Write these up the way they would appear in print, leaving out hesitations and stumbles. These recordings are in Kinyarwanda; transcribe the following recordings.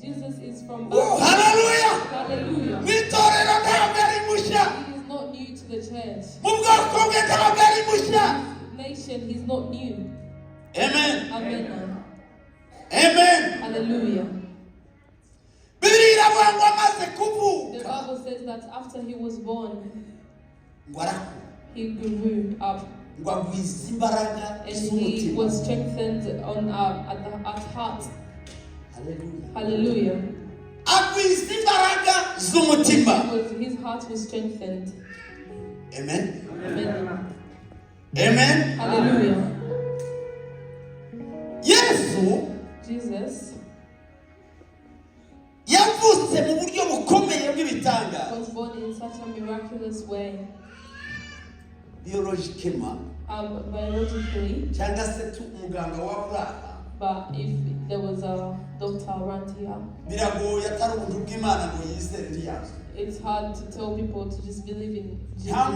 Jesus is from Hallelujah. Hallelujah. He is not new to the church. His nation, he's not new. Amen. Amen. Amen. Hallelujah. The Bible says that after he was born, he grew up. And he was strengthened on at heart. Hallelujah. His heart was strengthened. Amen. Amen. Amen. Hallelujah. Jesus was born in such a miraculous way. Biologically, but if there was a doctor around here, it's hard to tell people to just believe in God.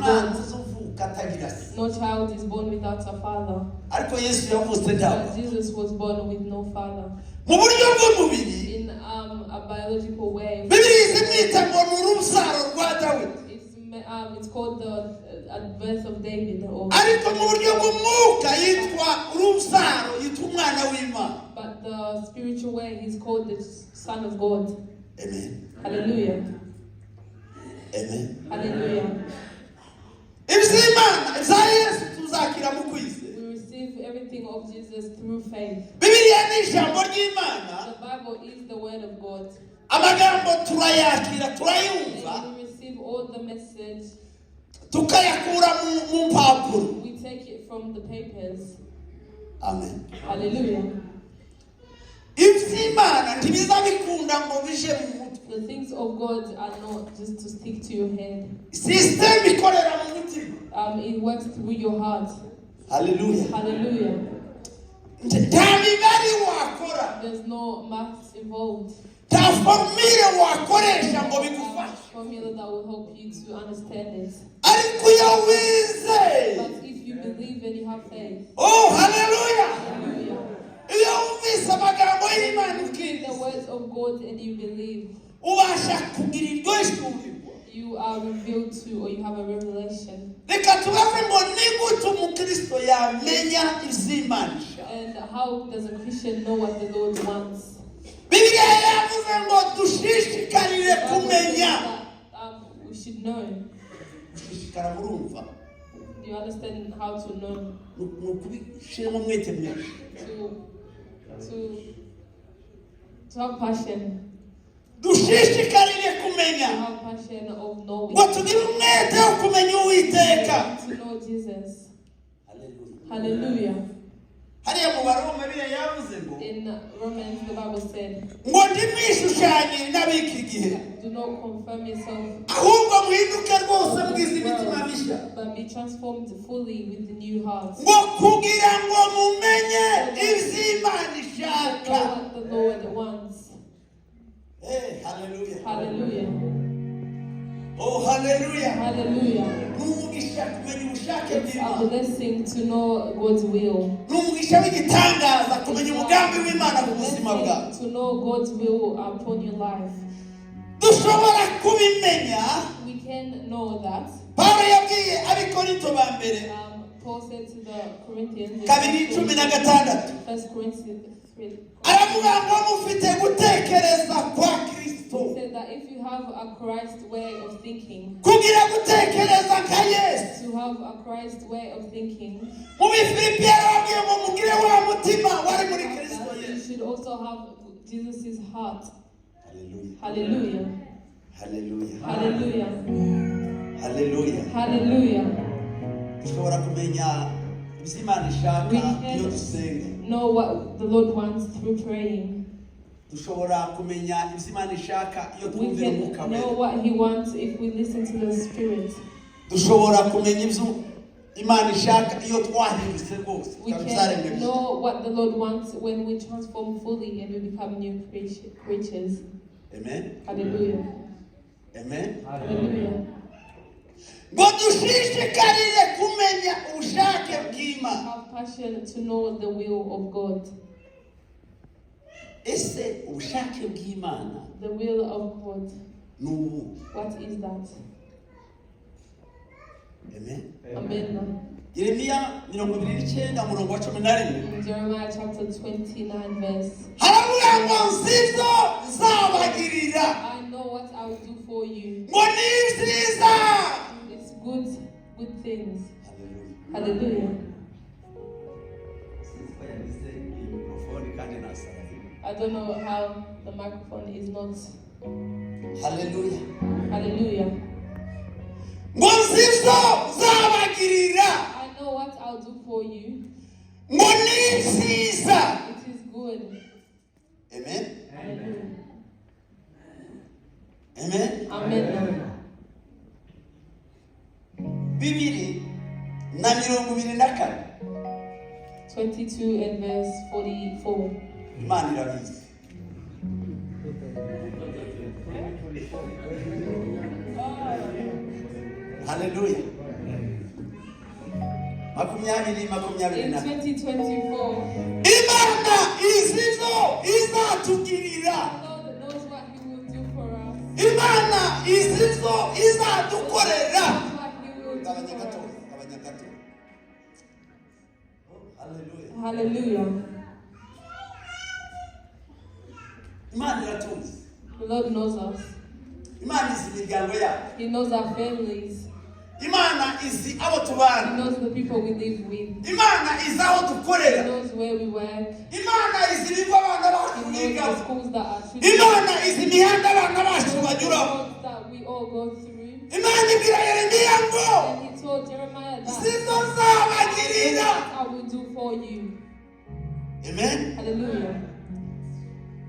No child is born without a father. But Jesus was born with no father. In a biological way. It's called the birth of David. But the spiritual way is called the Son of God. Amen. Hallelujah. Amen. Hallelujah. We receive everything of Jesus through faith. The Bible is the word of God. And we receive all the message. We take it from the papers. Amen. Hallelujah. The things of God are not just to stick to your head. It works through your heart. Hallelujah. Hallelujah. There's no maths involved. Formula that will help you to understand it. But if you believe and you have faith. Oh, hallelujah. Hallelujah. The words of God and you believe, you are revealed to, or you have a revelation. And how does a Christian know what the Lord wants? We should know. Do you understand how to know? To have passion. To have passion of knowing. To know Jesus. Hallelujah. In Romans, the Bible said, do not conform yourself, but be transformed fully with the new heart. Know what the Lord wants. Hey, hallelujah. Hallelujah. Oh, hallelujah. Hallelujah. It's a blessing to know God's will. It's a blessing to know God's will upon your life. We can know that. Paul said to the Corinthians, 1 Corinthians 3, he said that if you have a Christ way of thinking, to have a Christ way of thinking, you should also have Jesus' heart. Hallelujah. Hallelujah. Hallelujah. Hallelujah. Hallelujah. We can know what the Lord wants through praying. We can know what He wants if we listen to the Spirit. We can know what the Lord wants when we transform fully and we become new creatures. Amen. Hallelujah. Amen. Hallelujah. Have passion to know the will of God. ese ubushake bw'Imana the will of God, nubu. what is that? Amen. Amen. Yeremiya 29:11. In Jeremiah chapter 29 verse, haravuga ngo nzibyo nzabagirira. I know what I will do for you. Ngo ni nziza. It's good things. Hallelujah. Hallelujah. I don't know how the microphone is not. Hallelujah. Hallelujah. Ngo nzibyo nzabagirira. I know what I'll do for you. Ngo ni nziza. It is good. Amen. Hallelujah. Amen. Amen. 2:24. 22 and verse 44. Imana irabizi. Hallelujah. In 2024. 2024, Imana izizo izatugirira. God knows what He will do for us. Imana izizo izadukorera. What He will do for us. Hallelujah. Hallelujah. Imana iratuzi. The Lord knows us. Imana izi imiryango yacu. He knows our families. Imana izi abo He tubana. knows the people we live with. Imana izi aho He dukorera. knows where we work. Imana izi ibigo abana bacu He knows biga. the schools that are children. Imana izi imihanda abana He bacu knows the banyuraho. roads that we all go through. Imana ibwira Yeremiya ngo And He told Jeremiah that zizo nzabagirira. I will do for you. Amen. Hallelujah.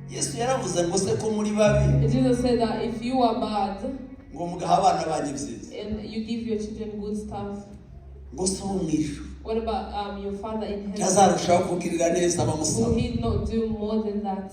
Yesu yaravuze ngo se ko muri babi Jesus said that if you are bad ngo mugaha abana banyu byiza. and you give your children good stuff, Ngo so mwishu what about your father in heaven? ntazarushaho kugirira neza Will abamusaba. He not do more than that?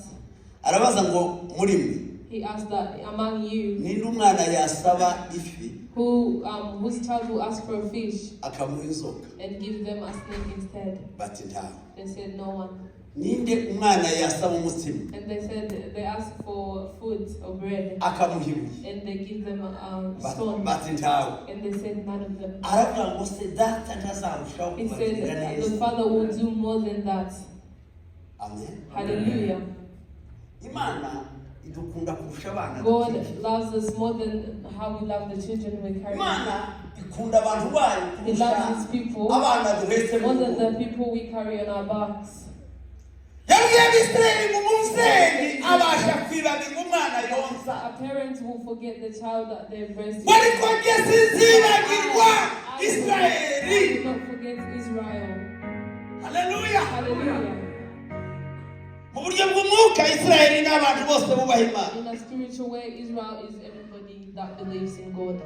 Arabaza ngo muri mwe He asked that among you, ninde umwana yasaba ifi whose child will ask for a fish akamuha inzoka? and give them a snake instead? Bati ntawe. They said no one. Ninde umwana yasaba umutsima And they said they ask for food or bread akamuha ibuye? and they give them a stone. Bati ntawe. And they said none of them. Aravuga ngo se data ntazarushaho He kubagirira said the neza. Father will do more than that. Amen. Hallelujah. Imana idukunda kurusha abana. God loves us more than how we love the children we carry. Imana ikunda abantu bayo He loves His people abana duhetse more mu than rugo. the people we carry on our backs. Yabwiye Abisirayeli ngo umubyeyi abasha kwibagirwa umwana yonsa. A parent will forget the child that they breastfeed. Ariko njye sinzibagirwa Isirayeli. I will not forget Israel. Hallelujah. Hallelujah. Mu buryo bw'umwuka Isirayeli n'abantu bose bubaha Imana. In a spiritual way, Israel is everybody that believes in God.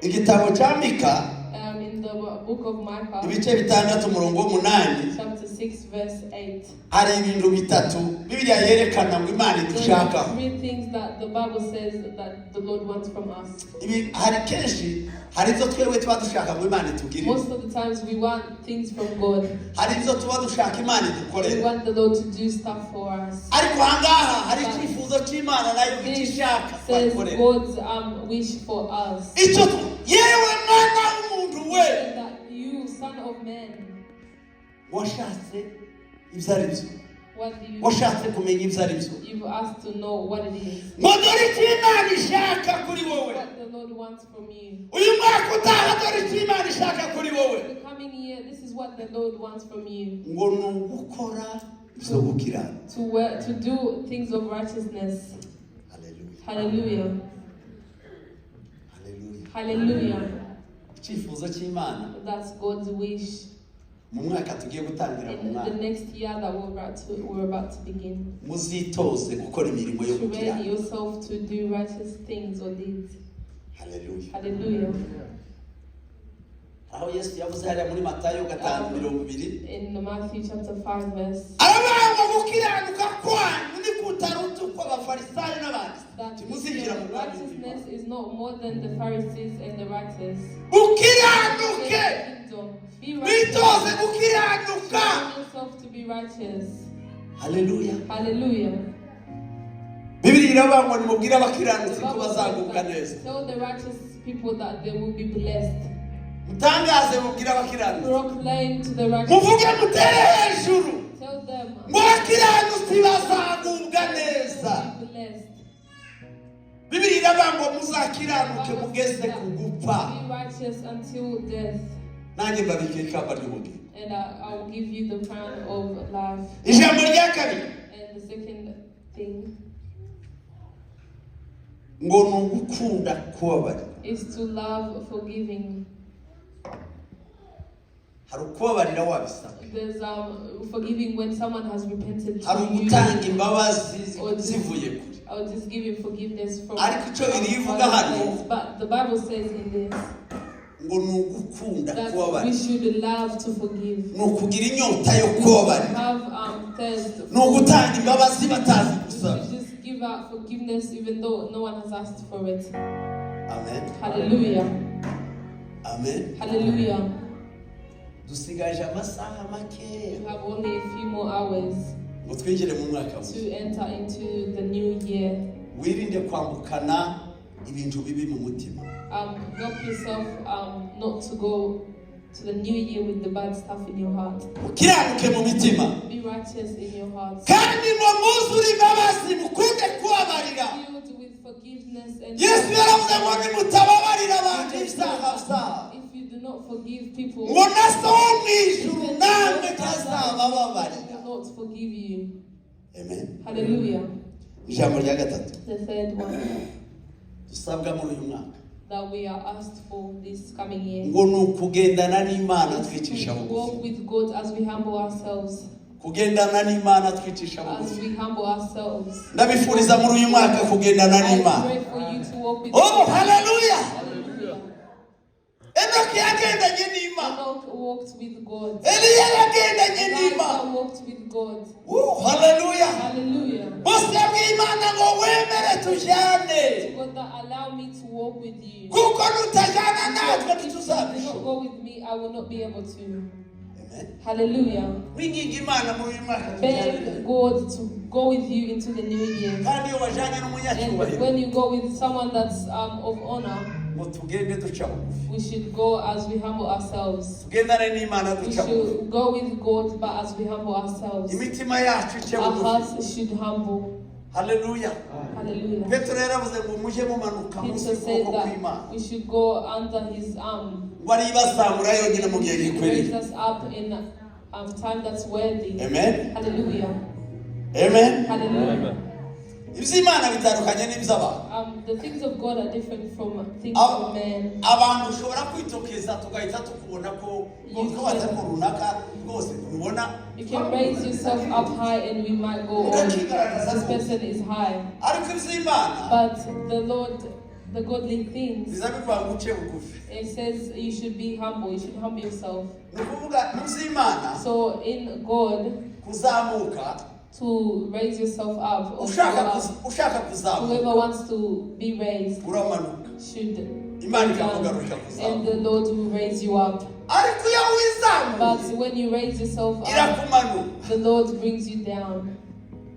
Igitabo cya Mika In the book of Micah, ibice 6:8 chapter 6, verse 8, hari ibintu bitatu Bibiliya yerekana ngo Imana there idushaka. are 3 things that the Bible says that the Lord wants from us. Ibi hari kenshi hari ibyo twebwe tuba dushaka ngo Imana itugirire. Most of the times we want things from God. Hari ibyo tuba dushaka Imana We idukorere. want the Lord to do stuff for us. Ariko ahangaha hari icyifuzo cy'Imana nayo This igishaka says twakorera. God's wish for us. Icyo yewe mwana w'umuntu we That you, son of man, washatse ibyo ari byo. what do you? Washatse kumenya ibyo ari byo. You've asked to know what it is. Ngo dore icyo Imana ishaka kuri wowe. What the Lord wants from you. Uyu mwaka utaha dore icyo Imana ishaka kuri wowe. The coming year, this is what the Lord wants from you. Ngo ni ugukora ibyo gukiranuka. To do things of righteousness. Hallelujah. Hallelujah. Hallelujah. Hallelujah. Icyifuzo cy'Imana That's God's wish. mu mwaka tugiye gutangira mu In the mwaka. next year that we're about to begin. Muzitoze gukora imirimo yo To ready gukiranuka. yourself to do righteous things or deeds. Hallelujah. Hallelujah. Aho Yesu yavuze hariya muri Matayo 5:20 In Matthew chapter 5 verse, arabanga gukiranuka kwanyu ni kutaruta uko abafarisayo n'abandi that muzinjira mu your bwami righteousness bw'Imana. is not more than the Pharisees and the writers. Ukiranuke Be bitoze righteous. gukiranuka. Train yourself to be righteous. Hallelujah. Hallelujah. Bibiliya iravuga ngo mubwire abakiranutsi ko bazagubwa neza. Tell the righteous people that they will be blessed. Mutangaze mubwire abakiranutsi. Proclaim to the righteous. Muvuge mutere hejuru. Tell them. Ngo abakiranutsi bazagubwa neza. Bibiliya iravuga ngo muzakiranuke mugeze ku gupfa. Be righteous until death. Nanjye mbabike ikamba ry'ubugingo. And I will give you the crown of life. Ijambo rya kabiri. And the second thing ngo nugukunda kubabarira. Is to love forgiving. Hari kubabarira wabisa. There's forgiving when someone has repented. Hari gutanga imbabazi zivuye kure. I will just give you forgiveness from. Ariko icyo birivuga hano. But the Bible says in this. Ngo nugukunda That kubabarira. we should love to forgive. Nukugira inyota yo kubabarira. Have thirst. Nugutanga imbabazi batazi gusaba. Just give out forgiveness even though no one has asked for it. Amen. Hallelujah. Amen. Hallelujah. Dusigaje amasaha make. We have only a few more hours ngo twinjire mu mwaka mushya. to enter into the new year. Wirinde kwambukana ibintu bibi mu mutima. Help yourself not to go to the new year with the bad stuff in your heart. Ukiranuke mu mitima. Be righteous in your heart. Kandi mu muzuri imbabazi mukunde kubabarira. Filled with forgiveness and Yesu yaravuze ngo nimutababarira abantu ibyaha byabo. if you do not forgive people, ngo na so mu ijuru namwe tazabababarira. will not forgive you. Amen. Hallelujah. Ijambo rya gatatu. The third one Dusabwa muri uyu mwaka. that we are asked for this coming year. Ngo nukugendana n'Imana Is twicisha to bugufi. walk with God as we humble ourselves. Kugendana n'Imana twicisha As bugufi. we humble ourselves. Ndabifuriza muri uyu mwaka kugendana I n'Imana. pray for you to walk with Oh, God. hallelujah. Hallelujah. Enoki yagendanye n'Imana. Enoch walked with God. Eliya yagendanye n'Imana. Elijah walked with God. Hallelujah. Hallelujah. Bose bw'Imana ngo wemere tujyane. God, that allow me to walk with you. Kuko nutajyana natwe If you do ntituzabishoboye. not go with me, I will not be able to. Amen. Hallelujah. Winginga Imana muri uyu mwaka tujyane. Beg God to go with you into the new year. Kandi iyo wajyanye And n'umunyacyubahiro when you go with someone that's of honor, ngo tugende duca bugufi. we should go as we humble ourselves. Tugendane n'Imana We duca bugufi. should go with God, but as we humble ourselves. Imitima yacu ice Our bugufi. hearts should humble. Hallelujah. Hallelujah. Petero yaravuze ngo mujye mumanuka munsi Peter said y'ukuboko that kw'Imana. we should go under his arm. Ngo aribazamura yonyine mu gihe Raise gikwiriye. us up in time that's worthy. Amen. Hallelujah. Amen. Hallelujah. Iby'Imana bitandukanye n'iby'abantu. The things of God are different from things of men. Abantu ushobora kwitokeza tugahita tukubona ko twabata ko runaka rwose tubibona. You can raise yourself up high and we might go, oh, this person is high. Ariko iby'Imana But the Lord, the godly things, biza bivuga ngo uce bugufi. it says you should be humble. You should humble yourself. Ni ukuvuga mu by'Imana So in God, kuzamuka to raise yourself up, or to go ushaka up, kuzamuka whoever wants to be raised uramanuka. should Imana be down, ikakugarusha and kuzamuka. the Lord will raise you up. Ariko iyo wizamuka But when you raise yourself up, irakumanuka. the Lord brings you down.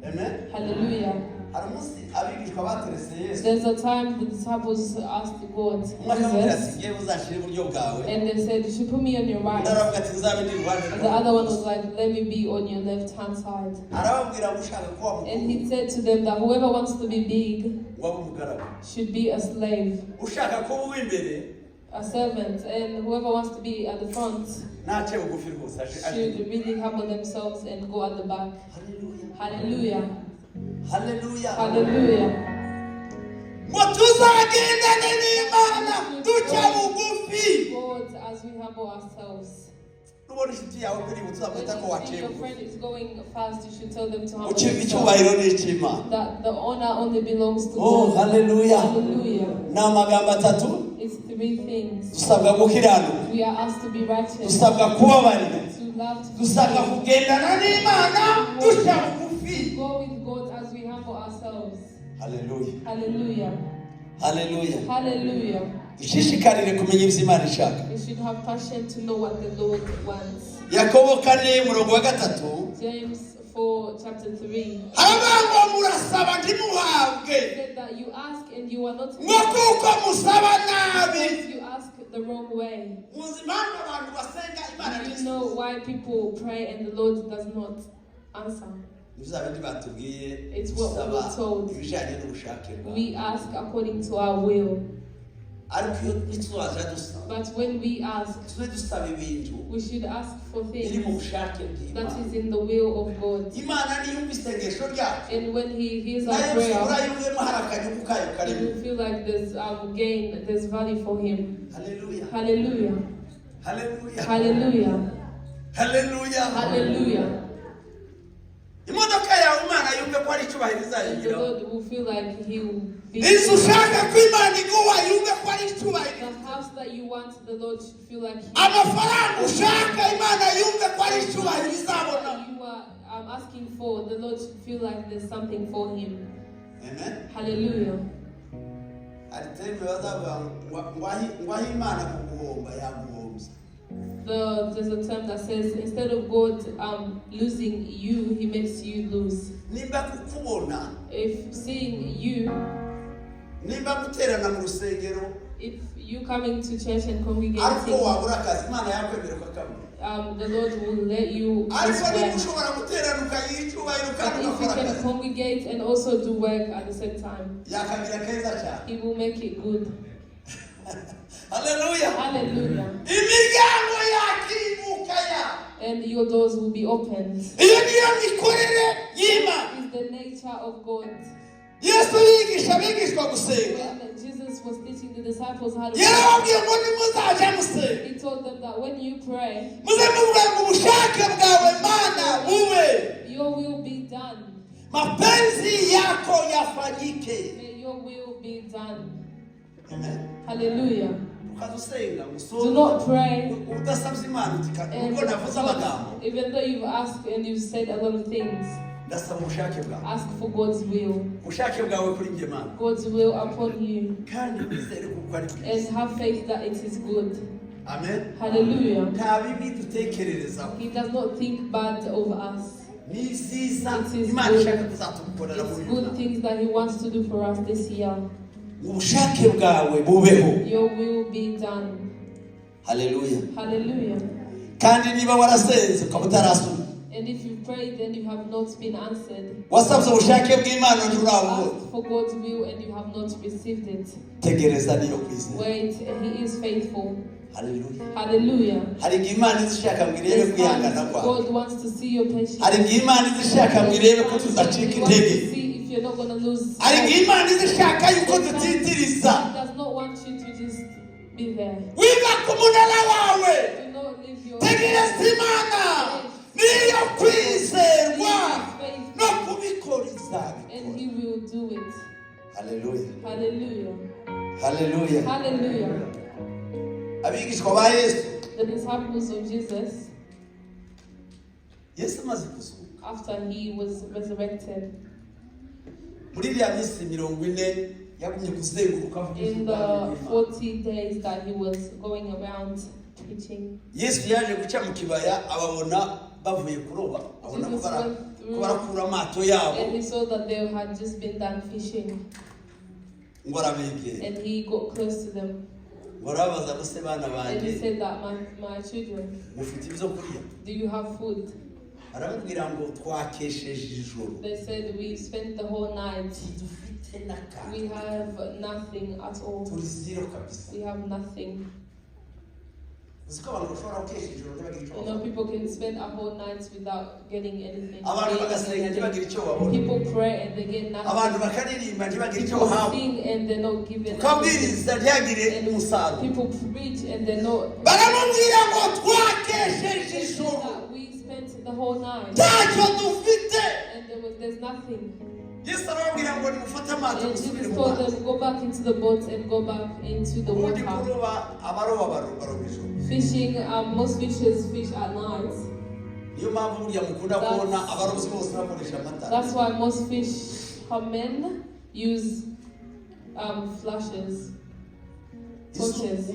Amen. Hallelujah. Hari umunsi abigishwa baterese Yesu. There's a time the disciples asked God, Umwe akamubwira ati Jesus, ngiye uzashire iburyo bwawe. and they said, you should put me on your right. Undi aravuga ati nzabe ndi iruhande And the rwawe. other one was like, let me be on your left hand side. Arababwira ngo ushaka kuba mukuru And he said to them that whoever wants to be big ngo abe umugaragu. should be a slave, Ushaka kuba uw'imbere a servant, and whoever wants to be at the front nace bugufi rwose should really humble themselves and go at the back. Hallelujah. Hallelujah. Hallelujah. Hallelujah. Ngo tuzagendane n'Imana duca bugufi. God, as we humble ourselves. Nubona inshuti yawe kuri butu uzamwita ko When you waciye see your bugufi. friend is going fast, you should tell them to humble Uciye themselves. icyubahiro n'icy'Imana. That the honor only belongs to Oh, God. hallelujah. Hallelujah. Ni amagambo atatu. It's three things. Dusabwa gukiranuka. We are asked to be righteous, Dusabwa kubabarira. to love, to Dusabwa forgive, kugendana n'Imana duca bugufi. to go with God as we humble ourselves. Hallelujah. Hallelujah. Hallelujah. Hallelujah. Dushishikarire kumenya ibyo Imana ishaka. We should have passion to know what the Lord wants. Yakobo 4:3. James 4 chapter 3. Said that you ask and you are not because you ask the wrong way. Do you know why people pray and the Lord does not answer? It's what we were told. We ask according to our will. But when we ask, we should ask for things that is in the will of God. And when He hears our prayer, He will feel like there's gain, there's value for Him. Hallelujah. Hallelujah. Hallelujah. Hallelujah. Hallelujah. Hallelujah. The Lord will feel like He will be. The house that you want, the Lord should feel like He you are asking for, the Lord should feel like there's something for Him. Amen. Hallelujah. There's a term that says instead of God losing you, He makes you lose. If seeing you, if you coming to church and congregating, the Lord will let you if you can congregate and also do work at the same time, He will make it good. Hallelujah. Hallelujah. And your doors will be opened. It is the nature of God. When Jesus was teaching the disciples how to pray, He told them that when you pray, your will be done. May your will be done. Amen. Hallelujah. Do not pray. And even though you've asked and you've said a lot of things, ask for God's will. God's will upon you. And have faith that it is good. Amen. Hallelujah. He does not think bad of us. It is good. It's good things that He wants to do for us this year. Your will be done. Hallelujah. Hallelujah. And if you prayed and you have not been answered, ask for God's will and you have not received it, wait, He is faithful. Hallelujah. Hallelujah. God wants to see your patience. He wants to see if you're not going to lose. He does not want you to just be there. Do not leave your faith. And He will do it. Hallelujah. Hallelujah. Hallelujah. Hallelujah. The disciples of Jesus, after He was resurrected, in the 40 days that He was going around preaching, Jesus went through and He saw that they had just been done fishing, and He got close to them. And He said that my children, do you have food? They said we spent the whole night. We have nothing at all. We have nothing. You know, people can spend a whole night without getting anything. People pray and they get nothing. People sing and they're not given anything. And people preach and they're not. We spent the whole night. And there's nothing. And Jesus told them, go back into the boat and go back into the water. Fishing, most fishers fish at night. That's why most fishermen use flashes, torches.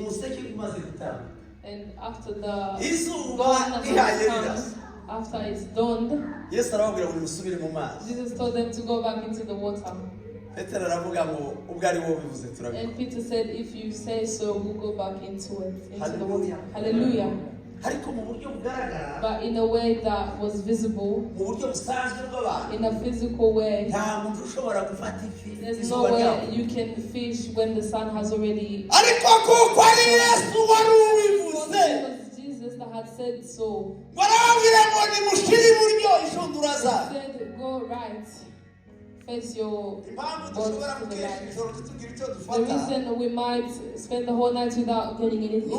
And after the sun has come, after it's dawned, Yesu arababwira ngo musubire mu mazi. Jesus told them to go back into the water. Petero aravuga ngo ubwo ari wowe bivuze turabikora. And Peter said, if you say so, we'll go back into it, into the water. Hallelujah. Ariko mu buryo bugaragara, but in a way that was visible, mu buryo busanzwe bw'abantu, in a physical way, nta muntu ushobora gufata ifi. there's no way you can fish when the sun has already. Ariko kuko ari Yesu wari ubivuze, it was Jesus that had said so. barabwira ngo nimushire iburyo inshundura zawe. He said, go right. Face your boat to the right. The reason we might spend the whole night without getting anything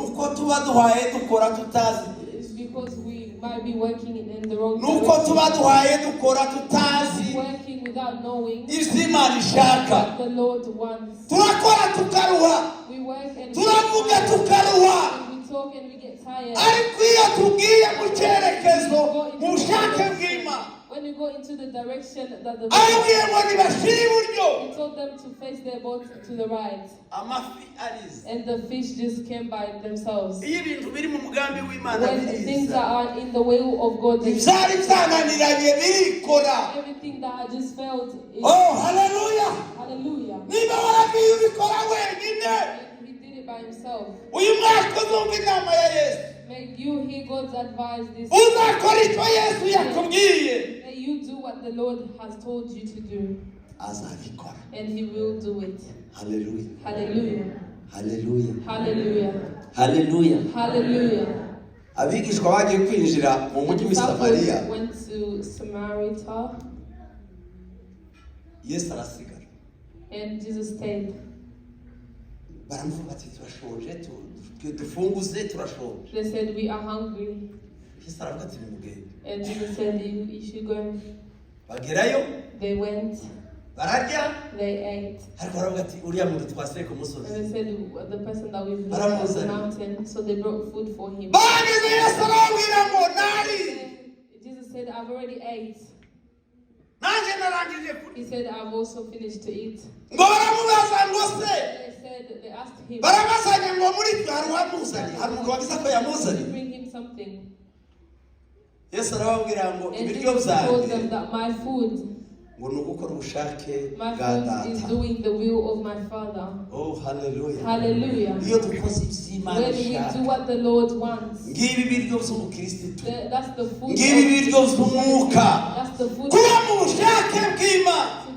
is because we might be working in the wrong direction. Working without knowing what the Lord wants. We work and we talk and we get tired. When you go into the direction that the Lord, he told them to face their boat to the right. And the fish just came by themselves. When things are in the will of God, everything that I just felt is, oh, hallelujah! Hallelujah. And he did it by himself. May you hear God's advice this morning. May you do what the Lord has told you to do. And he will do it. Hallelujah. Hallelujah. Hallelujah. Hallelujah. Hallelujah. Hallelujah. Abigishwa bagiye kwinjira mu mujyi wa Samariya. Went to Samaria. Yesu arasigara. And Jesus stayed. Baramuvuga ati turashonje dufunguze turashonje. They said we are hungry. Yesu aravuga ati nimugende. And Jesus said you should go. Bagerayo. They went. Bararya. They ate. Ariko baravuga ati uriya muntu twaseye ku musozi. And they said the person that we've met on the mountain, so they brought food for him. Jesus said, I've already ate. He said, I've also finished to eat. They asked him, bring him something. And Jesus told them that my food is doing the will of my Father. Oh, hallelujah. Hallelujah. When we do what the Lord wants, that's the food. That's the food. To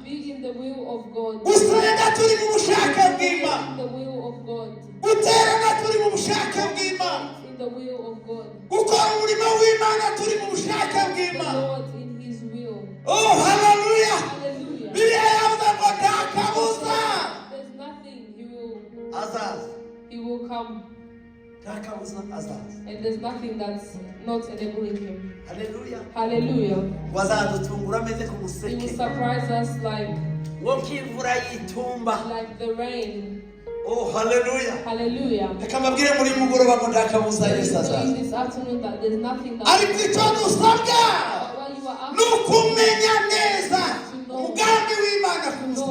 be in the will of God. In the will of God. In the will of God. The Lord in his will. Oh, hallelujah. Hallelujah. There's nothing he will come. And there's nothing that's not enabling him. Hallelujah. Hallelujah. He will surprise us like the rain. Oh, hallelujah. Hallelujah. This afternoon that there's nothing that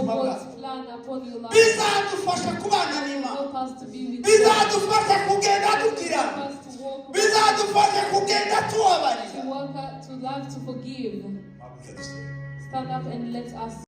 God's plan upon your life. Help us to be with you. Help us to walk, to love, to forgive. Stand up and let us